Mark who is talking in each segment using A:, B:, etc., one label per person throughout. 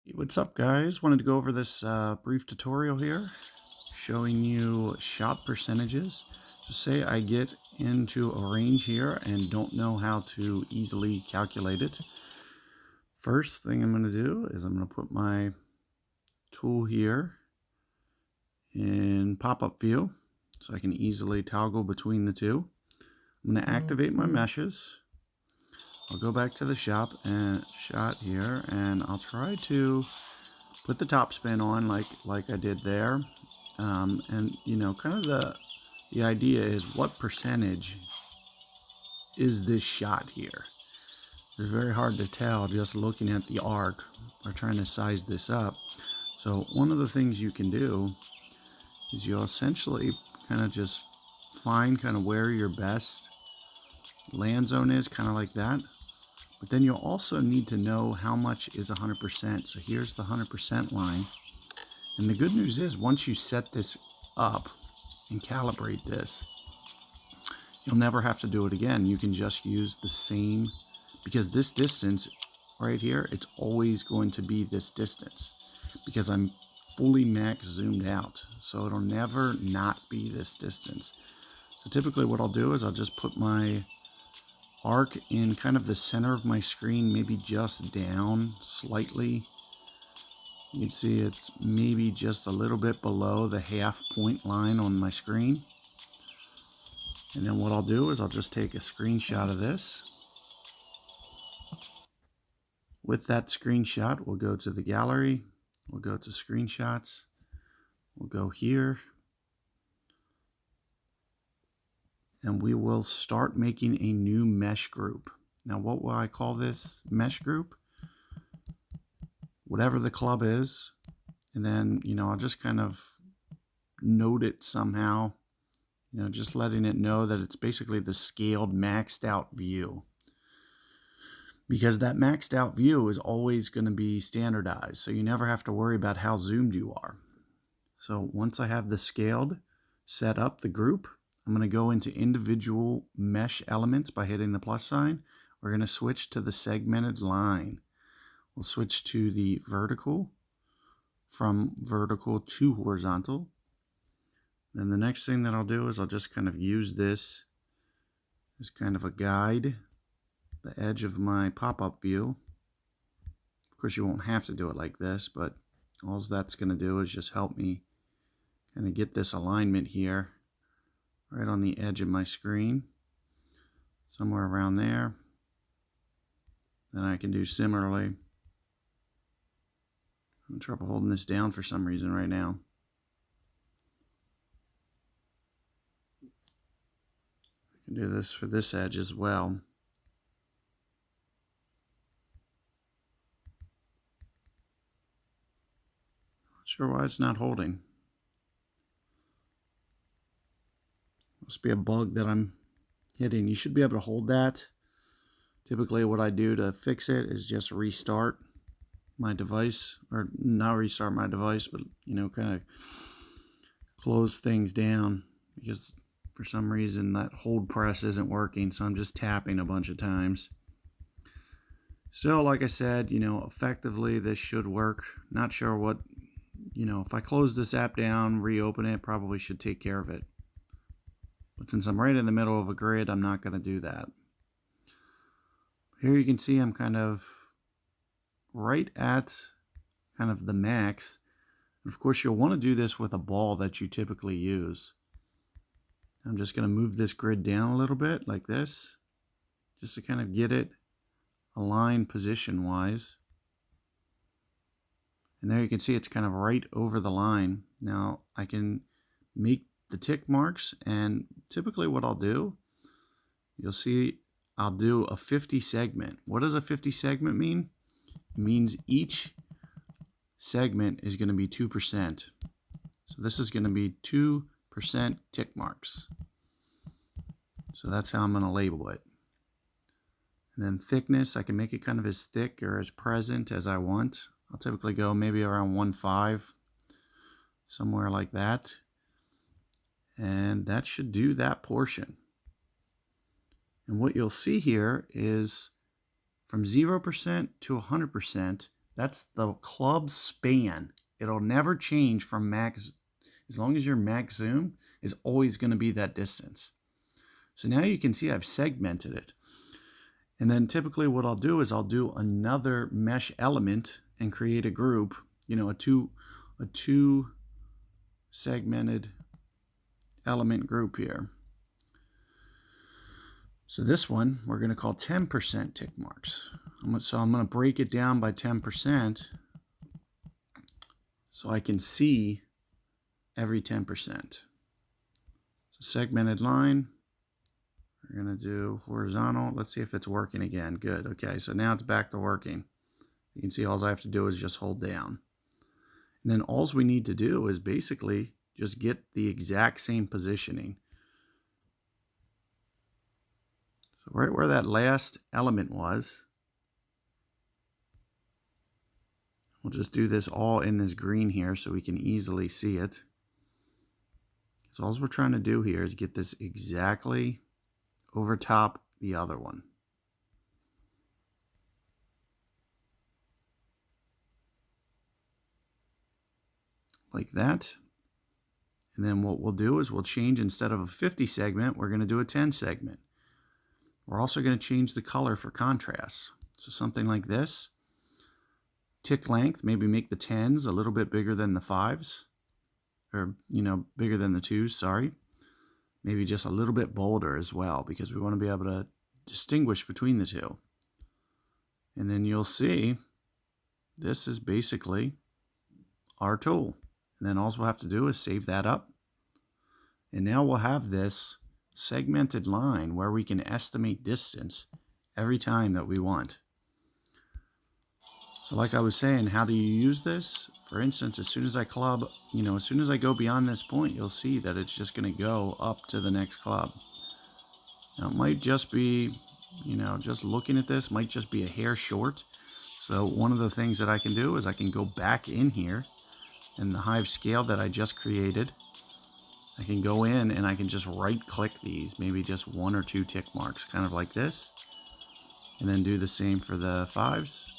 A: Hey, what's up, guys? Wanted to go over this brief tutorial here showing you shot percentages. Just say I get into a range here and don't know how to easily calculate it. First thing I'm going to do is I'm going to put my tool here in pop-up view so I can easily toggle between the two. I'm going to activate my meshes. I'll go back to the shot here, and I'll try to put the top spin on like I did there. And kind of the idea is what percentage is this shot here? It's very hard to tell just looking at the arc or trying to size this up. So one of the things you can do is you'll essentially kind of just find kind of where your best land zone is, kind of like that. But then you'll also need to know how much is 100%. So here's the 100% line. And the good news is once you set this up and calibrate this, you'll never have to do it again. You can just use the same, because this distance right here, it's always going to be this distance because I'm fully max zoomed out. So it'll never not be this distance. So typically what I'll do is I'll just put my arc in kind of the center of my screen, maybe just down slightly. You can see it's maybe just a little bit below the half point line on my screen. And then what I'll do is I'll just take a screenshot of this. With that screenshot, we'll go to the gallery, we'll go to screenshots, we'll go here, and we will start making a new mesh group. Now, what will I call this mesh group? Whatever the club is, and then, I'll just kind of note it somehow, just letting it know that it's basically the scaled maxed out view. Because that maxed out view is always going to be standardized, so you never have to worry about how zoomed you are. So once I have the scaled set up, the group, I'm going to go into individual mesh elements by hitting the plus sign. We're going to switch to the segmented line. We'll switch to the vertical, from vertical to horizontal. Then the next thing that I'll do is I'll just kind of use this as kind of a guide, the edge of my pop-up view. Of course, you won't have to do it like this, but all that's going to do is just help me kind of get this alignment here right on the edge of my screen, somewhere around there. Then I can do similarly. I'm having trouble holding this down for some reason right now. I can do this for this edge as well. Not sure why it's not holding. Must be a bug that I'm hitting. You should be able to hold that. Typically what I do to fix it is just restart my device, or not restart my device, but kind of close things down, because for some reason that hold press isn't working, so I'm just tapping a bunch of times. So like I said, effectively this should work. Not sure what, if I close this app down, reopen it, probably should take care of it. But since I'm right in the middle of a grid, I'm not going to do that. Here you can see I'm kind of right at kind of the max. And of course, you'll want to do this with a ball that you typically use. I'm just going to move this grid down a little bit like this, just to kind of get it aligned position-wise. And there you can see it's kind of right over the line. Now I can make the tick marks, and typically what I'll do, you'll see I'll do a 50 segment. What does a 50 segment mean? It means each segment is going to be 2%. So this is going to be 2% tick marks. So that's how I'm going to label it. And then thickness, I can make it kind of as thick or as present as I want. I'll typically go maybe around 1.5, somewhere like that. And that should do that portion. And what you'll see here is from 0% to 100%, That's the club span. It'll never change from max. As long as your max zoom is always going to be that distance. So now you can see I've segmented it. And then typically what I'll do is I'll do another mesh element and create a group, a two segmented element group here. So this one we're going to call 10% tick marks. So I'm going to break it down by 10% so I can see every 10%. So segmented line, we're going to do horizontal. Let's see if it's working again. Good. Okay, so now it's back to working. You can see all I have to do is just hold down. And then all we need to do is basically just get the exact same positioning. So right where that last element was, we'll just do this all in this green here so we can easily see it. So all we're trying to do here is get this exactly over top the other one. Like that. And then what we'll do is we'll change, instead of a 50 segment, we're going to do a 10 segment. We're also going to change the color for contrast. So something like this. Tick length, maybe make the 10s a little bit bigger than the 5s. Or, bigger than the 2s, sorry. Maybe just a little bit bolder as well, because we want to be able to distinguish between the two. And then you'll see this is basically our tool. And then all we'll have to do is save that up. And now we'll have this segmented line where we can estimate distance every time that we want. So like I was saying, how do you use this? For instance, as soon as I club, as soon as I go beyond this point, you'll see that it's just going to go up to the next club. Now it might just be, just looking at this might just be a hair short. So one of the things that I can do is I can go back in here in the Hive scale that I just created. I can go in and I can just right click these, maybe just 1 or 2 tick marks, kind of like this. And then do the same for the 5s.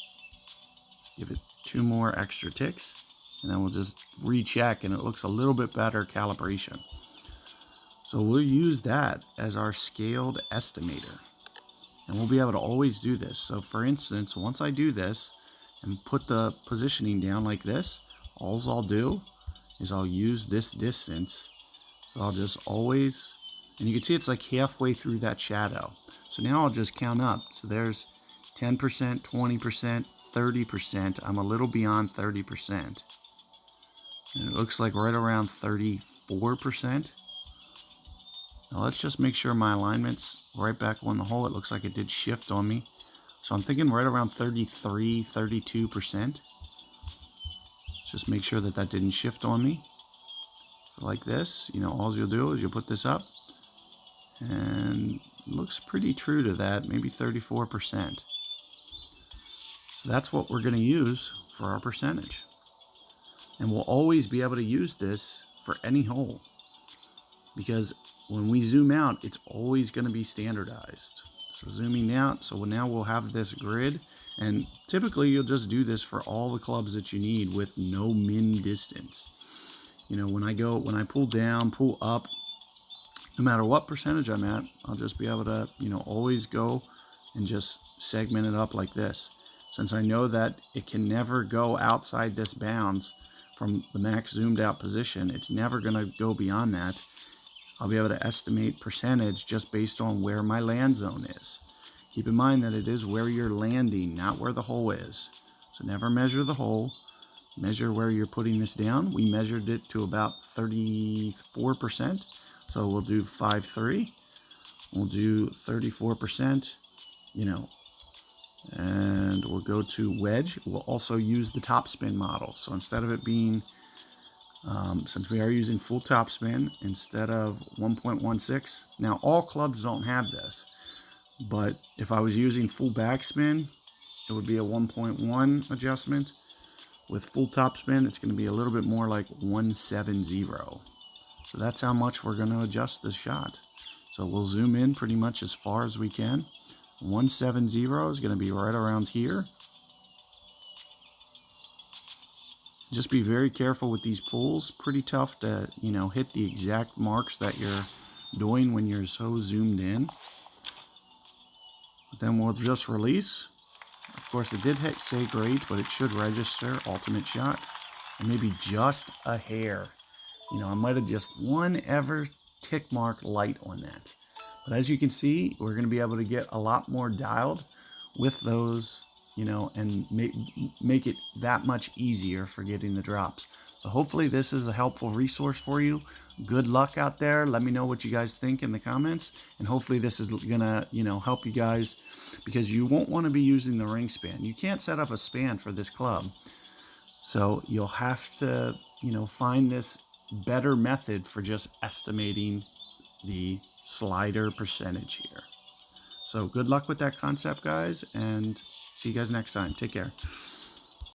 A: Give it 2 more extra ticks, and then we'll just recheck, and it looks a little bit better calibration. So we'll use that as our scaled estimator, and we'll be able to always do this. So for instance, once I do this and put the positioning down like this, all I'll do is I'll use this distance. So I'll just always, and you can see it's like halfway through that shadow. So now I'll just count up. So there's 10%, 20%, 30%. I'm a little beyond 30%. And it looks like right around 34%. Now let's just make sure my alignment's right back on the hole. It looks like it did shift on me. So I'm thinking right around 33, 32%. Just make sure that that didn't shift on me. So like this, all you'll do is you'll put this up. And it looks pretty true to that, maybe 34%. So that's what we're going to use for our percentage. And we'll always be able to use this for any hole, because when we zoom out, it's always going to be standardized. So zooming out, so now we'll have this grid, and typically you'll just do this for all the clubs that you need with no min distance. When I pull down, pull up, no matter what percentage I'm at, I'll just be able to, always go and just segment it up like this. Since I know that it can never go outside this bounds from the max zoomed out position, it's never going to go beyond that. I'll be able to estimate percentage just based on where my land zone is. Keep in mind that it is where you're landing, not where the hole is. So never measure the hole. Measure where you're putting this down. We measured it to about 34%. So we'll do 5.3. We'll do 34%, and we'll go to wedge. We'll also use the top spin model. So instead of it being, since we are using full top spin, instead of 1.16, now all clubs don't have this, but if I was using full backspin, it would be a 1.1 adjustment. With full top spin, it's going to be a little bit more like 170. So that's how much we're going to adjust this shot. So we'll zoom in pretty much as far as we can. 170 is going to be right around here. just be very careful with these pulls. Pretty tough to, you know, hit the exact marks that you're doing when you're so zoomed in. But then we'll just release. Of course, it did say great, but it should register ultimate shot. And maybe just a hair. You know, I might have just one ever tick mark light on that. But as you can see, we're going to be able to get a lot more dialed with those, you know, and make it that much easier for getting the drops. So hopefully this is a helpful resource for you. Good luck out there. Let me know what you guys think in the comments. And hopefully this is gonna, you know, help you guys, because you won't want to be using the ring span. You can't set up a span for this club. So you'll have to, you know, find this better method for just estimating the slider percentage here. So good luck with that concept, guys, and see you guys next time. Take care.